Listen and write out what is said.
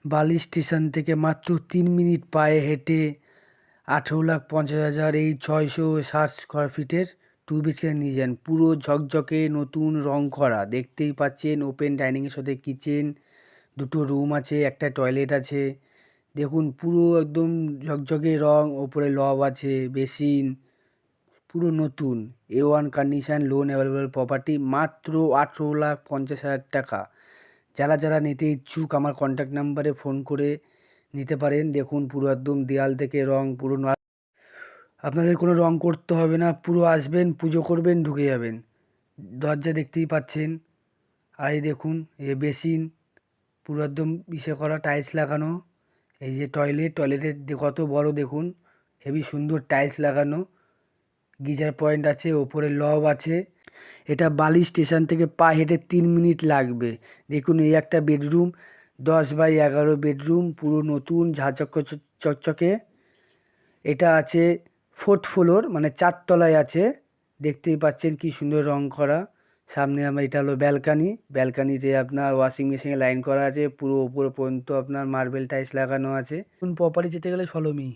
বালি স্টেশন থেকে মাত্র 3 মিনিট পায়ে হেঁটে 18,50,000 এই 660 স্কোয়ার ফিটের 2 BHK নিয়ে যান। পুরো ঝকঝকে নতুন রং করা, দেখতেই পাচ্ছেন। ওপেন ডাইনিংয়ের সাথে কিচেন, দুটো রুম আছে, একটা টয়লেট আছে। দেখুন পুরো একদম ঝকঝকে রং, ওপরে লব আছে, বেসিন, পুরো নতুন। A1 condition, loan available property, মাত্র 18,50,000 টাকা। যারা যারা নিতে ইচ্ছুক আমার কন্ট্যাক্ট নাম্বারে ফোন করে নিতে পারেন। দেখুন পুরো একদম দেয়াল থেকে রং পুরো আপনাদের কোনো রং করতে হবে না, পুরো আসবেন, পুজো করবেন, ঢুকে যাবেন। দরজা দেখতেই পাচ্ছেন। আর এই দেখুন বেসিন, পুরো একদম ইসে করা, টাইলস লাগানো। এই যে টয়লেটের কত বড় দেখুন, হেবি সুন্দর টাইলস লাগানো। গিজার পয়েন্ট আছে, ওপরে লব আছে। এটা বালি স্টেশন থেকে পা হেঁটে 3 মিনিট লাগবে। দেখুন এই একটা বেডরুম, 10x11 বেডরুম, পুরো নতুন চকচকে। এটা আছে 4th ফ্লোর, মানে 4 তলায় আছে। দেখতেই পাচ্ছেন কি সুন্দর রং করা। সামনে এটা হলো ব্যালকানিতে আপনার ওয়াশিং মেশিনে লাইন করা আছে, পুরো উপর পর্যন্ত আপনার মার্বেল টাইলস লাগানো আছে। প্রপার্টি যেতে গেলে ফলো মি।